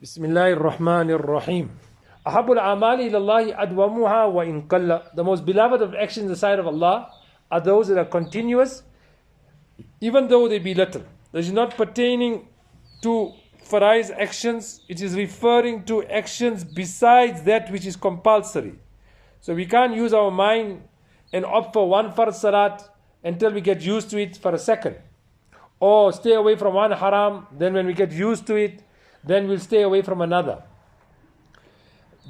Bismillahir Rahmanir Rahim. Ahabul amali ilallahi adwamuha wa in qalla. The most beloved of actions in the sight of Allah are those that are continuous, even though they be little. This is not pertaining to faraiz actions, it is referring to actions besides that which is compulsory. So we can't use our mind and opt for one farz salat until we get used to it for a second. Or stay away from one haram, then when we get used to it, then we'll stay away from another.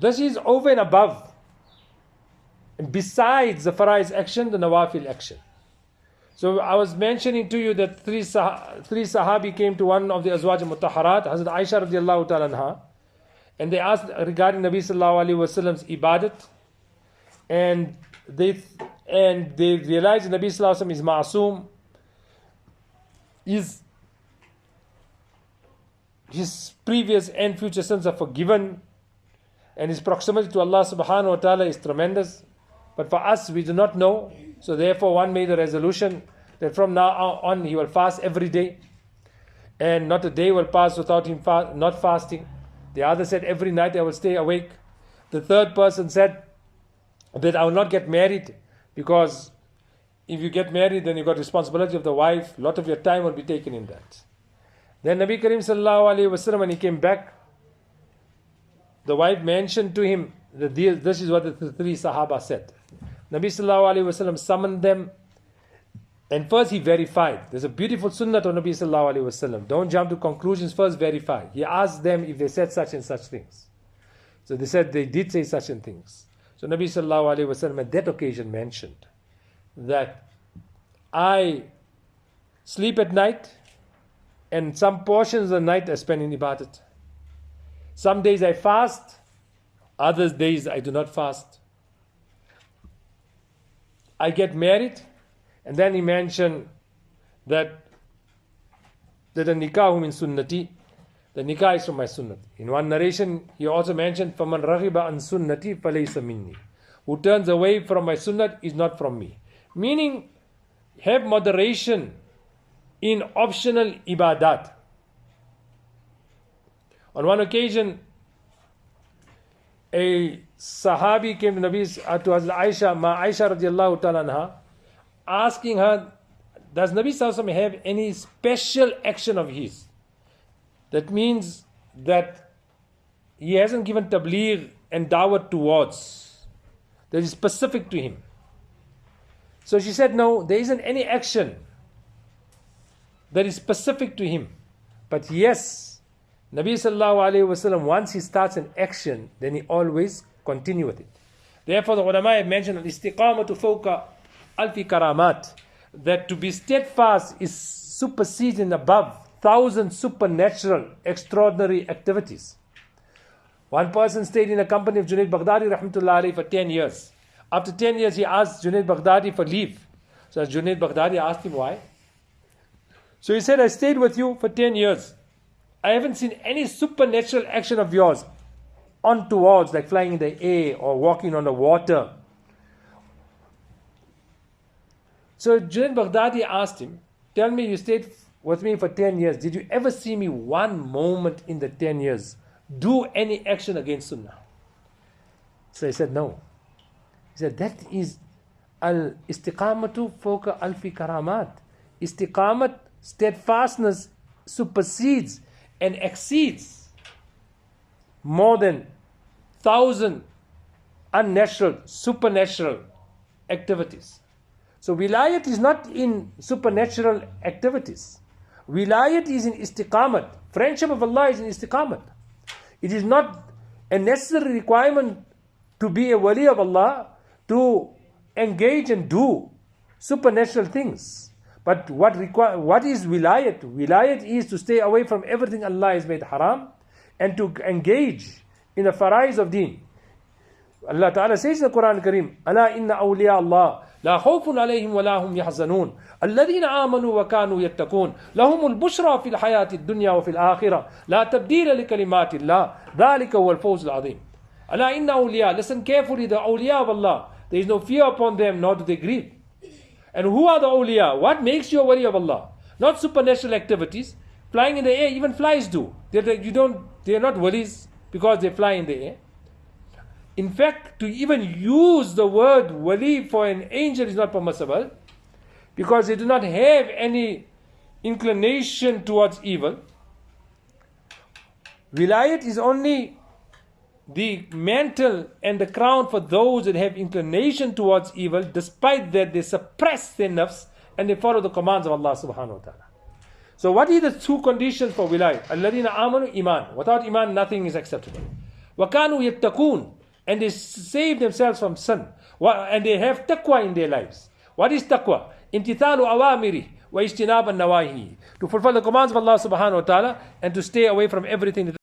This is over and above, and besides the faraiz action, the nawafil action. So I was mentioning to you that three sahabi came to one of the azwaj mutahharat, Hazrat Aisha radiallahu ta'ala anha, and they asked regarding Nabi sallallahu alaihi wasallam's ibadat, and they realized that Nabi sallallahu alaihi wasallam is ma'asum, his previous and future sins are forgiven, and his proximity to Allah subhanahu wa ta'ala is tremendous. But for us, we do not know. So therefore one made a resolution that from now on he will fast every day, and not a day will pass without him not fasting. The other said every night I will stay awake. The third person said that I will not get married, because if you get married then you've got responsibility of the wife. A lot of your time will be taken in that. Then Nabi Karim sallallahu alaihi wasallam, when he came back, the wife mentioned to him that this is what the three sahaba said. Nabi sallallahu alaihi wasallam summoned them, and first he verified. There's a beautiful sunnah of Nabi sallallahu alaihi wasallam. Don't jump to conclusions, first verify. He asked them if they said such and such things. So they said they did say such and things. So Nabi sallallahu alaihi wasallam at that occasion mentioned that I sleep at night, and some portions of the night I spend in ibadat. Some days I fast, other days I do not fast. I get married, and then he mentioned that the nikahu min sunnati, the nikah is from my sunnah. In one narration, he also mentioned, فَمَنْ رَغِبَ عَنْ سُنَّتِي فَلَيْسَ مِنِّي. Who turns away from my sunnah is not from me. Meaning, have moderation in optional ibadat. On one occasion, a sahabi came to Hazrat Aisha, Aisha radiallahu ta'ala anha, asking her, does Nabi sallallahu alaihi wasallam have any special action of his? That means that he hasn't given tabligh and dawat towards, that is specific to him. So she said, no, there isn't any action that is specific to him. But yes, Nabi sallallahu alayhi wasallam, once he starts an action, then he always continue with it. Therefore the ulama have mentioned al-istiqamatu fawqa alfi karamat, that to be steadfast is superseding above 1,000 supernatural, extraordinary activities. One person stayed in the company of Junaid Baghdadi rahmatullahi alayhi for 10 years. After 10 years he asked Junaid Baghdadi for leave. So Junaid Baghdadi asked him why. So he said, I stayed with you for 10 years. I haven't seen any supernatural action of yours on towards, like flying in the air or walking on the water. So Junaid Baghdadi asked him, tell me, you stayed with me for 10 years. Did you ever see me one moment in the 10 years do any action against Sunnah? So he said, no. He said, that is al-istiqamatu fawqa alfi karamat. Istiqamat, steadfastness, supersedes and exceeds more than 1,000 unnatural, supernatural activities. So wilayat is not in supernatural activities. Wilayat is in istiqamat. Friendship of Allah is in istiqamat. It is not a necessary requirement to be a wali of Allah to engage and do supernatural things. But what is wilayat? Wilayat is to stay away from everything Allah has made haram and to engage in the faraiz of deen. Allah Ta'ala says in the Quran Kareem, Ala inna awliya Allah la khawfun alayhim wa la hum yahzanun alladhina amanu wa kanu yattaqun lahumul bushra fil hayati dunya wa fil akhirah la tabdila li kalimati Allah dhalika huwal fawz al azim. Ala inna awliya, listen carefully, the awliya of Allah, there is no fear upon them, nor do they grieve. And who are the awliya? What makes you a wali of Allah? Not supernatural activities. flying in the air, even flies do. They are not walis because they fly in the air. In fact, to even use the word wali for an angel is not permissible because they do not have any inclination towards evil. Wilayat is only the mantle and the crown for those that have inclination towards evil. Despite that, they suppress their nafs and they follow the commands of Allah subhanahu wa ta'ala. So what are the two conditions for wilayat? Alladhina amanu iman. Without iman, nothing is acceptable. Wakanu yattaqoon. And they save themselves from sin. And they have taqwa in their lives. What is taqwa? Imtithalu awamiri wa ijtinab an-nawahi. To fulfill the commands of Allah subhanahu wa ta'ala and to stay away from everything that